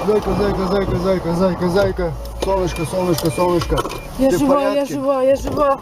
Зайка, зайка, зайка, зайка, зайка, зайка. Солнышко, солнышко, солнышко. Я Ты в жива, порядке? я жива, я жива.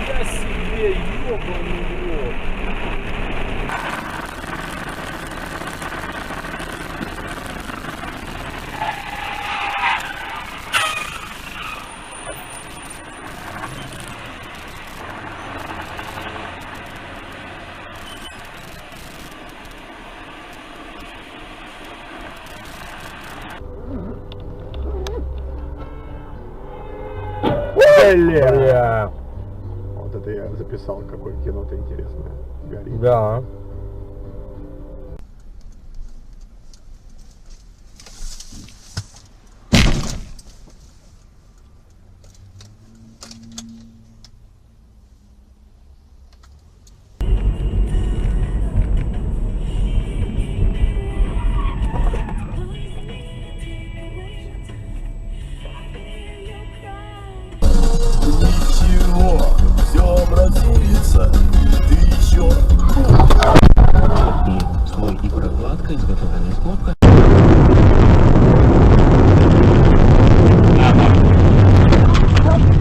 Я себе, ёбаный в рот. Бля. Вот это я записал, какое кино-то интересное. Горит. Да. Ничего, все образуется. Ты еще. Слой и прокладка, изготовленная кнопка.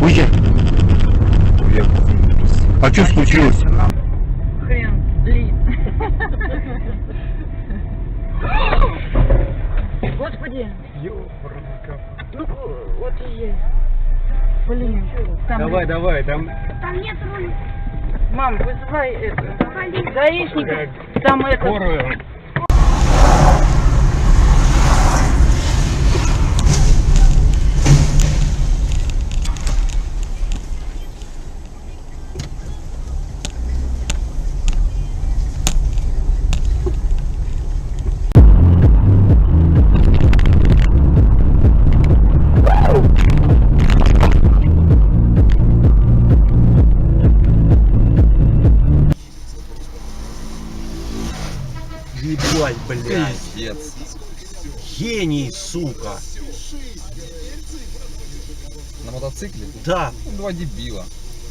Уйди. А что случилось? Хрен, Ли. Господи. Ну, вот и есть. Блин. Там Давай, давай, там... Там нет руля. Мам, вызывай это. Гаишников. Там это. Скорую. Ебать, блядь. Пиздец. Гений, сука. На мотоцикле? Да. Ну, два дебила.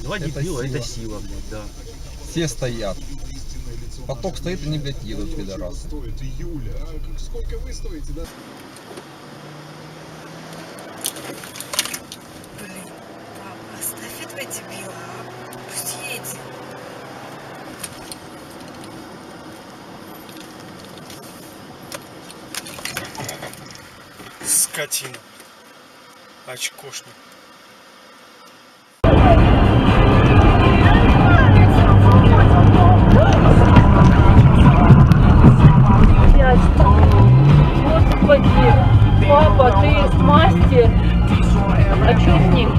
Два Это дебила, сила. это сила, блядь, да. Все стоят. Поток стоит, они, блядь, едут, пидорасы. Блин, папа, оставь этого дебила. Пусть едет. Скотина. Очкошник. Господи. Папа, ты мастер. А что с ним?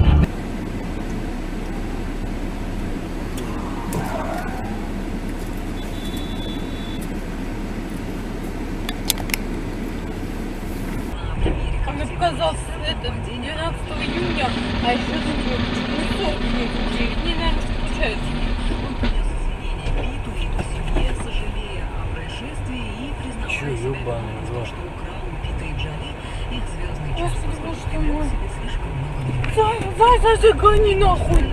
Он мне показал это 12 июня, а еще часов нет. 9 дней, наверное, получается. Че, ёбаный в рот. Господи, боже ты мой. Зай, гони нахуй.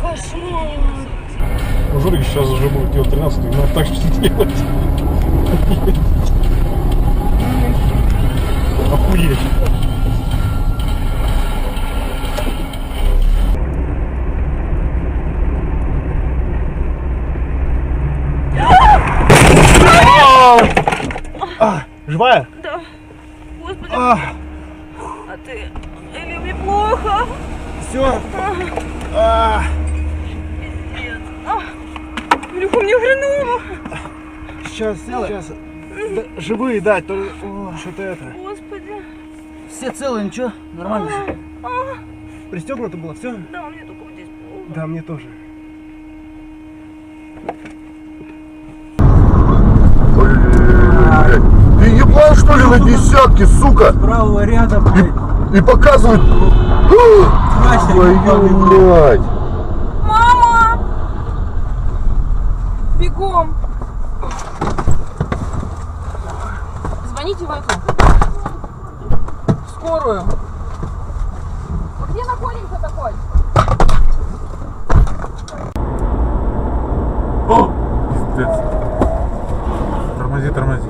Кошмар. Жорик сейчас уже будет делать 13, надо так что делать. Охуеть. Живая? Да. Господи. А ты... Или мне плохо? Все. Пиздец. Илюха, мне хреново. Сейчас. Да, живые, да, то что-то это. Господи. Все целые, ничего? Нормально все? Пристегнуто было, все? Да, мне только вот здесь плохо. Да, мне тоже. Ты ебал, что ли, на десятки, сука? Правого ряда, блядь. И показывают... Твою мать! Мама! Бегом! Звоните в окно. скорую. Где находимся такой? О! Пиздец. Тормози, тормози.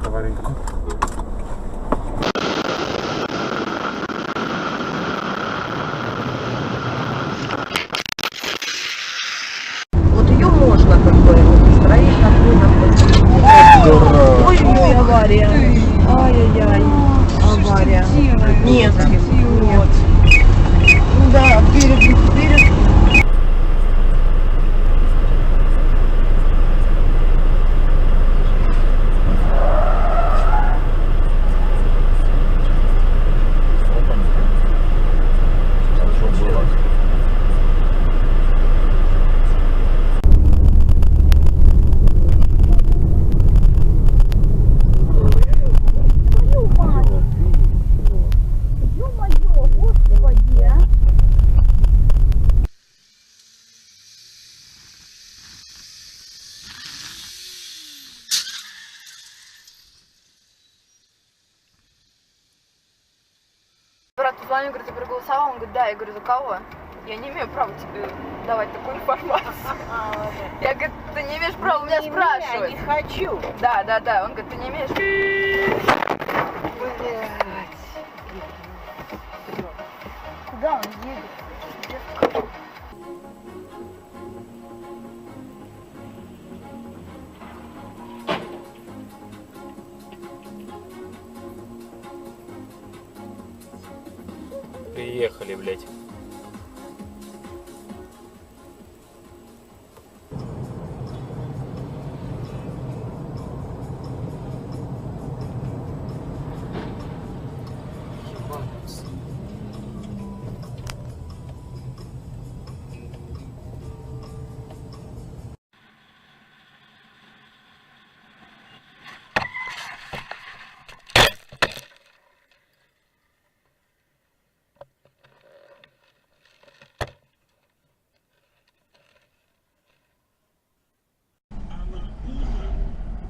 Аварийку. Вот ее можно как бы строить на ой, авария. Ай-яй-яй. Авария. Нет. Нет. Да, перед. Брат позвонил, говорит, ты проголосовал? Он говорит, да. Я говорю, за кого? Я не имею права тебе давать такую информацию. Я говорю, ты не имеешь права меня спрашивать. Не хочу. Да. Он говорит, ты не имеешь. Куда он едет? Приехали, блядь.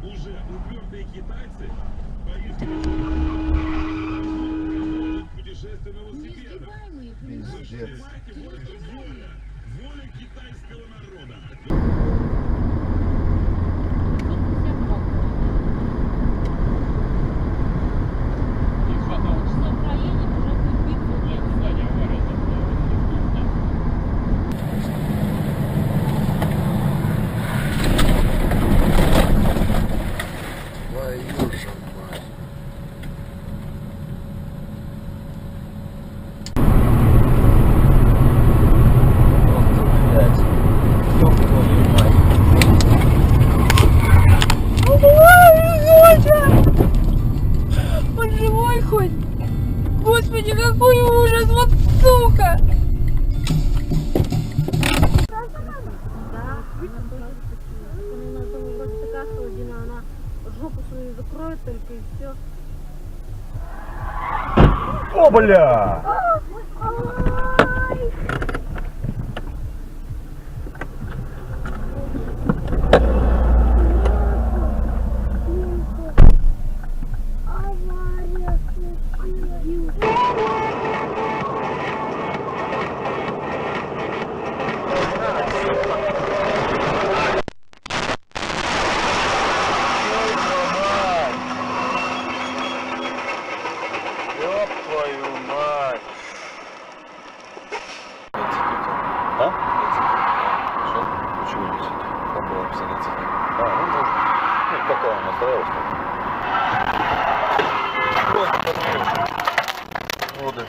Уже упертые китайцы поездки путешествия на велосипедах. Понимаете, вот это воля китайского народа. Он живой хоть? Господи, какой ужас, вот сука! Она жопу свою закроет только и все. О, бля! Воды.